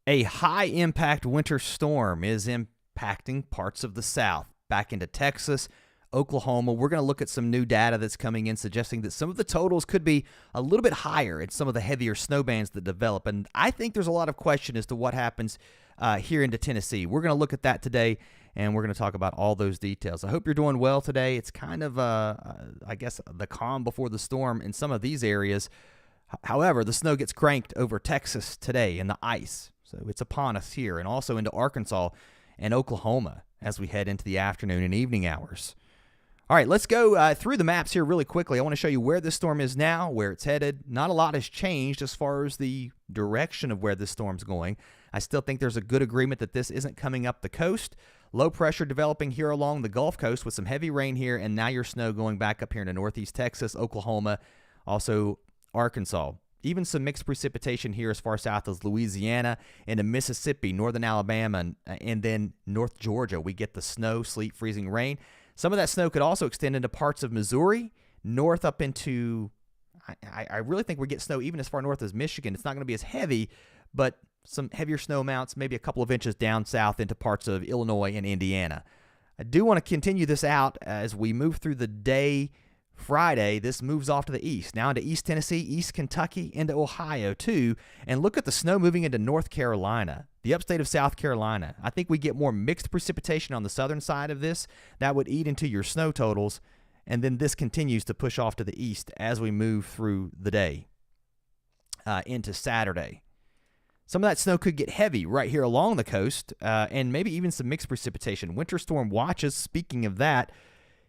A high-impact winter storm is impacting parts of the South, back into Texas, Oklahoma. We're going to look at some new data that's coming in suggesting that some of the totals could be a little bit higher in some of the heavier snow bands that develop. And I think there's a lot of question as to what happens here into Tennessee. We're going to look at that today, and we're going to talk about all those details. I hope you're doing well today. It's kind of, I guess, the calm before the storm in some of these areas. However, the snow gets cranked over Texas today and the ice. So it's upon us here and also into Arkansas and Oklahoma as we head into the afternoon and evening hours. All right, let's go through the maps here really quickly. I want to show you where this storm is now, where it's headed. Not a lot has changed as far as the direction of where this storm's going. I still think there's a good agreement that this isn't coming up the coast. Low pressure developing here along the Gulf Coast with some heavy rain here, and now your snow going back up here into northeast Texas, Oklahoma, also Arkansas. Even some mixed precipitation here as far south as Louisiana, into Mississippi, northern Alabama, and then North Georgia. We get the snow, sleet, freezing rain. Some of that snow could also extend into parts of Missouri, north up into, I really think we get snow even as far north as Michigan. It's not going to be as heavy, but some heavier snow amounts, maybe a couple of inches down south into parts of Illinois and Indiana. I do want to continue this out as we move through the day. Friday, this moves off to the east, now into East Tennessee, East Kentucky, into Ohio too, and look at the snow moving into North Carolina, the upstate of South Carolina. I think we get more mixed precipitation on the southern side of this. That would eat into your snow totals, and then this continues to push off to the east as we move through the day into Saturday. Some of that snow could get heavy right here along the coast, and maybe even some mixed precipitation. Winter storm watches, speaking of that,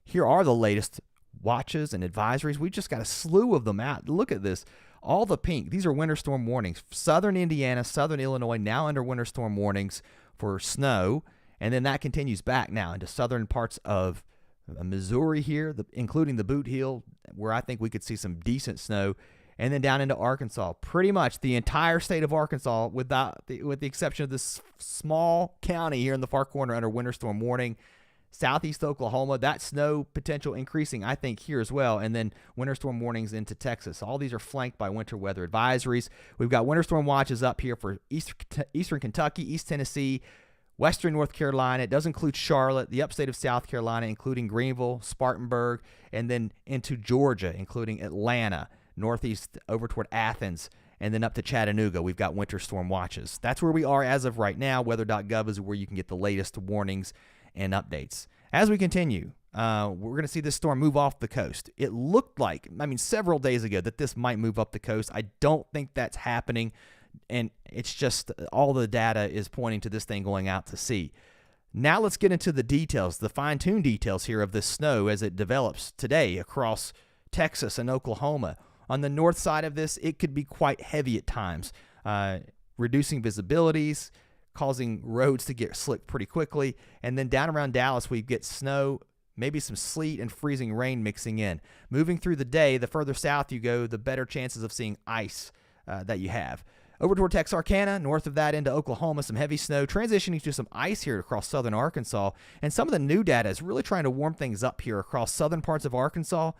here are the latest watches and advisories. We just got a slew of them out. Look at this. All the pink. These are winter storm warnings. Southern Indiana, southern Illinois now under winter storm warnings for snow. And then that continues back now into southern parts of Missouri here, including the Boot Heel, where I think we could see some decent snow. And then down into Arkansas. Pretty much the entire state of Arkansas, with the exception of this small county here in the far corner under winter storm warning. Southeast Oklahoma, that snow potential increasing, I think, here as well. And then winter storm warnings into Texas. All these are flanked by winter weather advisories. We've got winter storm watches up here for eastern Kentucky, East Tennessee, western North Carolina. It does include Charlotte, the upstate of South Carolina, including Greenville, Spartanburg, and then into Georgia, including Atlanta, northeast over toward Athens, and then up to Chattanooga. We've got winter storm watches. That's where we are as of right now. Weather.gov is where you can get the latest warnings and updates. As we continue, we're going to see this storm move off the coast. It looked like, several days ago that this might move up the coast. I don't think that's happening, and it's just all the data is pointing to this thing going out to sea. Now let's get into the details, the fine-tuned details here of this snow as it develops today across Texas and Oklahoma. On the north side of this, it could be quite heavy at times, reducing visibilities, causing roads to get slick pretty quickly. And then down around Dallas, we get snow, maybe some sleet and freezing rain mixing in. Moving through the day, the further south you go, the better chances of seeing ice that you have. Over toward Texarkana, north of that into Oklahoma, some heavy snow, transitioning to some ice here across southern Arkansas. And some of the new data is really trying to warm things up here across southern parts of Arkansas.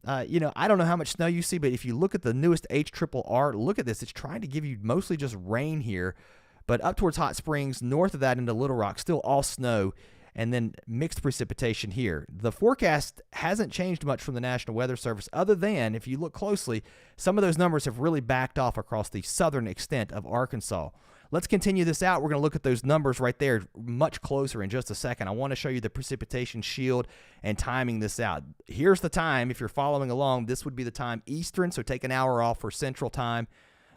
I don't know how much snow you see, but if you look at the newest HRRR, look at this. It's trying to give you mostly just rain here. But up towards Hot Springs, north of that into Little Rock, still all snow, and then mixed precipitation here. The forecast hasn't changed much from the National Weather Service, other than, if you look closely, some of those numbers have really backed off across the southern extent of Arkansas. Let's continue this out. We're going to look at those numbers right there much closer in just a second. I want to show you the precipitation shield and timing this out. Here's the time. If you're following along, this would be the time Eastern, so take an hour off for Central Time.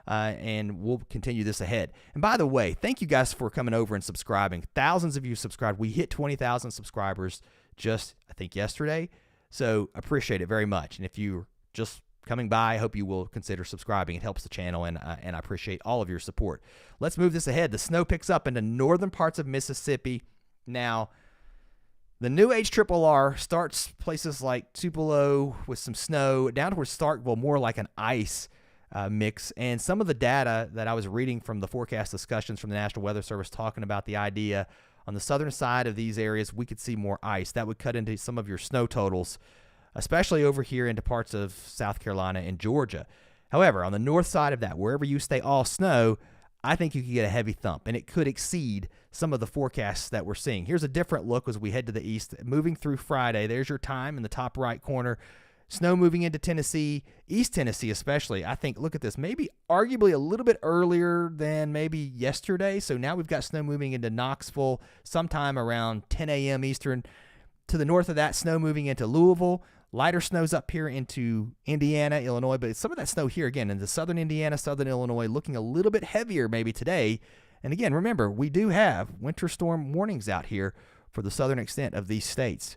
And we'll continue this ahead. And by the way, thank you guys for coming over and subscribing. Thousands of you subscribed. We hit 20,000 subscribers just, I think, yesterday. So appreciate it very much. And if you're just coming by, I hope you will consider subscribing. It helps the channel, and I appreciate all of your support. Let's move this ahead. The snow picks up into northern parts of Mississippi. Now, the new HRRR starts places like Tupelo with some snow, down towards Starkville, more like an ice mix. And some of the data that I was reading from the forecast discussions from the National Weather Service talking about the idea on the southern side of these areas, we could see more ice. That would cut into some of your snow totals, especially over here into parts of South Carolina and Georgia. However, on the north side of that, wherever you stay all snow, I think you could get a heavy thump, and it could exceed some of the forecasts that we're seeing. Here's a different look as we head to the east. Moving through Friday, there's your time in the top right corner. Snow moving into Tennessee, East Tennessee especially. I think, look at this, maybe arguably a little bit earlier than maybe yesterday. So now we've got snow moving into Knoxville sometime around 10 a.m. Eastern. To the north of that, snow moving into Louisville. Lighter snows up here into Indiana, Illinois, but some of that snow here, again, into southern Indiana, southern Illinois, looking a little bit heavier maybe today. And again, remember, we do have winter storm warnings out here for the southern extent of these states.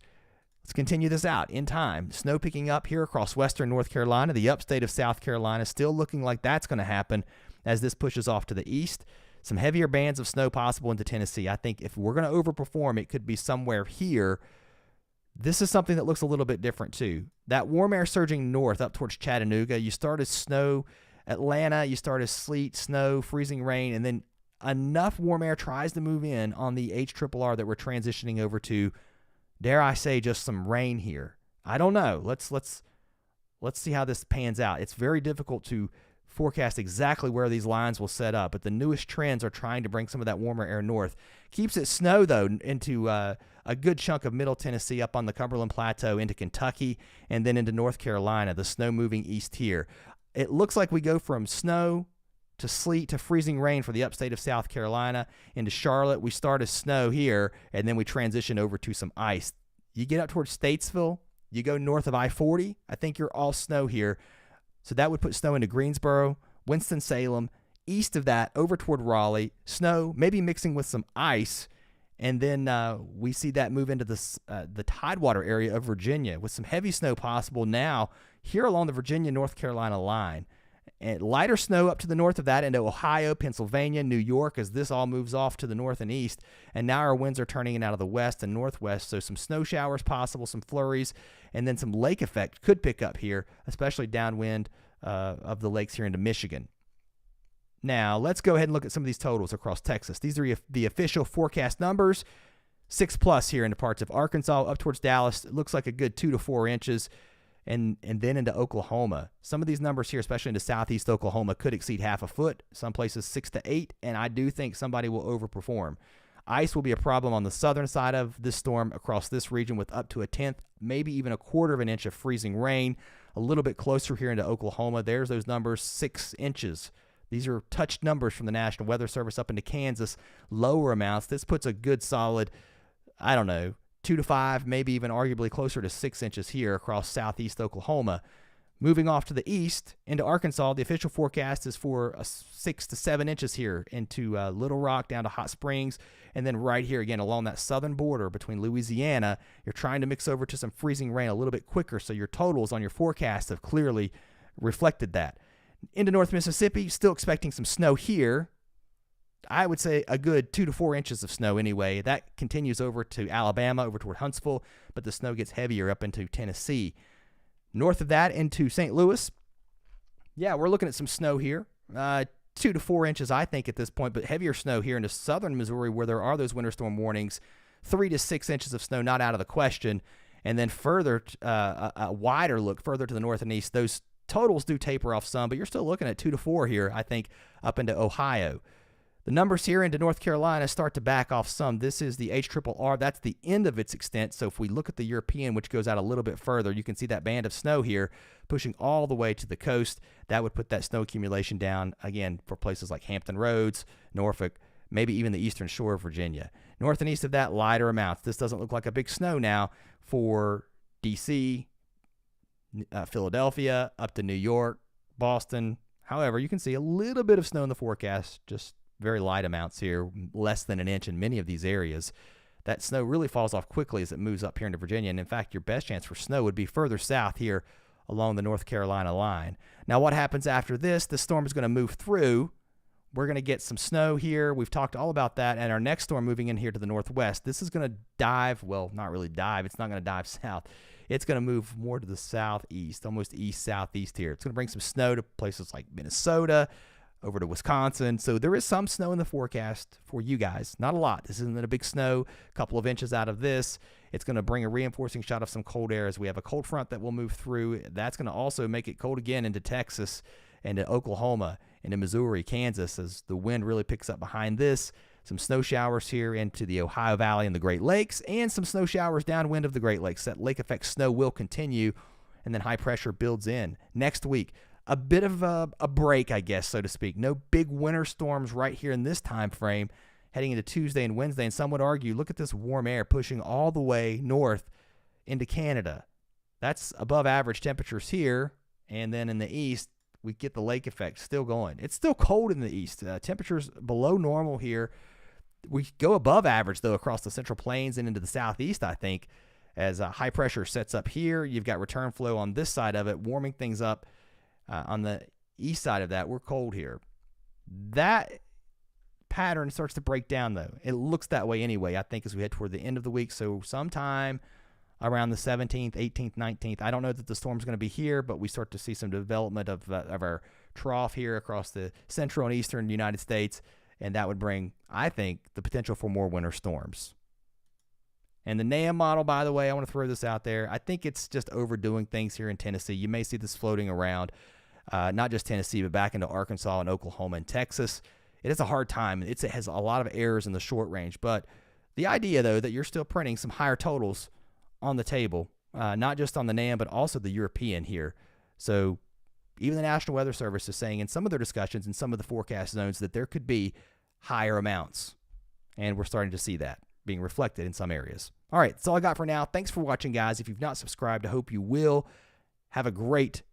Let's continue this out in time. Snow picking up here across western North Carolina. The upstate of South Carolina still looking like that's going to happen as this pushes off to the east. Some heavier bands of snow possible into Tennessee. I think if we're going to overperform, it could be somewhere here. This is something that looks a little bit different too. That warm air surging north up towards Chattanooga. You start as snow. Atlanta, you start as sleet, snow, freezing rain, and then enough warm air tries to move in on the HRRR that we're transitioning over to. Dare I say just some rain here? I don't know. Let's see how this pans out. It's very difficult to forecast exactly where these lines will set up, but the newest trends are trying to bring some of that warmer air north. Keeps it snow, though, into a good chunk of middle Tennessee up on the Cumberland Plateau into Kentucky and then into North Carolina, the snow moving east here. It looks like we go from snow to sleet to freezing rain for the upstate of South Carolina. Into Charlotte, we start as snow here, and then we transition over to some ice. You get up towards Statesville, you go north of I-40, I think you're all snow here. So that would put snow into Greensboro, Winston-Salem, east of that over toward Raleigh, snow, maybe mixing with some ice, and then we see that move into the Tidewater area of Virginia with some heavy snow possible now here along the Virginia-North Carolina line. And lighter snow up to the north of that into Ohio, Pennsylvania, New York as this all moves off to the north and east. And now our winds are turning in out of the west and northwest, so some snow showers possible, some flurries, and then some lake effect could pick up here, especially downwind of the lakes here into Michigan. Now, let's go ahead and look at some of these totals across Texas. These are the official forecast numbers. 6+ here into parts of Arkansas, up towards Dallas. It looks like a good 2 to 4 inches. And then into Oklahoma. Some of these numbers here, especially into southeast Oklahoma, could exceed half a foot. Some places 6 to 8, and I do think somebody will overperform. Ice will be a problem on the southern side of this storm across this region with up to 1/10, maybe even 1/4 of an inch of freezing rain. A little bit closer here into Oklahoma. There's those numbers, 6 inches. These are touched numbers from the National Weather Service up into Kansas. Lower amounts. This puts a good solid, 2 to 5, maybe even arguably closer to 6 inches here across southeast Oklahoma. Moving off to the east into Arkansas, the official forecast is for 6 to 7 inches here into Little Rock down to Hot Springs. And then right here again along that southern border between Louisiana, you're trying to mix over to some freezing rain a little bit quicker. So your totals on your forecast have clearly reflected that. Into North Mississippi, still expecting some snow here. I would say a good 2 to 4 inches of snow anyway. That continues over to Alabama, over toward Huntsville, but the snow gets heavier up into Tennessee. North of that into St. Louis, we're looking at some snow here. 2 to 4 inches, I think, at this point, but heavier snow here into southern Missouri where there are those winter storm warnings. 3 to 6 inches of snow, not out of the question. And then further, a wider look further to the north and east. Those totals do taper off some, but you're still looking at 2 to 4 here, I think, up into Ohio. The numbers here into North Carolina start to back off some. This is the HRRR. That's the end of its extent. So if we look at the European, which goes out a little bit further, you can see that band of snow here pushing all the way to the coast. That would put that snow accumulation down, again, for places like Hampton Roads, Norfolk, maybe even the eastern shore of Virginia. North and east of that, lighter amounts. This doesn't look like a big snow now for D.C., Philadelphia, up to New York, Boston. However, you can see a little bit of snow in the forecast, just very light amounts here, less than an inch in many of these areas. That snow really falls off quickly as it moves up here into Virginia. And in fact, your best chance for snow would be further south here along the North Carolina line. Now, what happens after this? The storm is going to move through. We're going to get some snow here. We've talked all about that. And our next storm moving in here to the northwest, this is going to dive, well, not really dive. It's not going to dive south. It's going to move more to the southeast, almost east-southeast here. It's going to bring some snow to places like Minnesota, over to Wisconsin. So there is some snow in the forecast for you guys. Not a lot. This isn't a big snow. A couple of inches out of this. It's going to bring a reinforcing shot of some cold air as we have a cold front that will move through. That's going to also make it cold again into Texas and to Oklahoma into Missouri, Kansas, as the wind really picks up behind this. Some snow showers here into the Ohio Valley and the Great Lakes, and some snow showers downwind of the Great Lakes. That lake effect snow will continue, and then high pressure builds in. Next week, a bit of a break, I guess, so to speak. No big winter storms right here in this time frame heading into Tuesday and Wednesday. And some would argue, look at this warm air pushing all the way north into Canada. That's above average temperatures here. And then in the east, we get the lake effect still going. It's still cold in the east. Temperatures below normal here. We go above average, though, across the Central Plains and into the southeast, I think, as high pressure sets up here. You've got return flow on this side of it, warming things up. On the east side of that, we're cold here. That pattern starts to break down, though. It looks that way anyway, I think, as we head toward the end of the week. So sometime around the 17th, 18th, 19th, I don't know that the storm's going to be here, but we start to see some development of our trough here across the central and eastern United States, and that would bring, I think, the potential for more winter storms. And the NAM model, by the way, I want to throw this out there. I think it's just overdoing things here in Tennessee. You may see this floating around, not just Tennessee, but back into Arkansas and Oklahoma and Texas. It is a hard time. It has a lot of errors in the short range. But the idea, though, that you're still printing some higher totals on the table, not just on the NAM, but also the European here. So even the National Weather Service is saying in some of their discussions, in some of the forecast zones, that there could be higher amounts. And we're starting to see that being reflected in some areas. All right, that's all I got for now. Thanks for watching, guys. If you've not subscribed, I hope you will. Have a great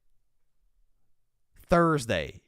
Thursday.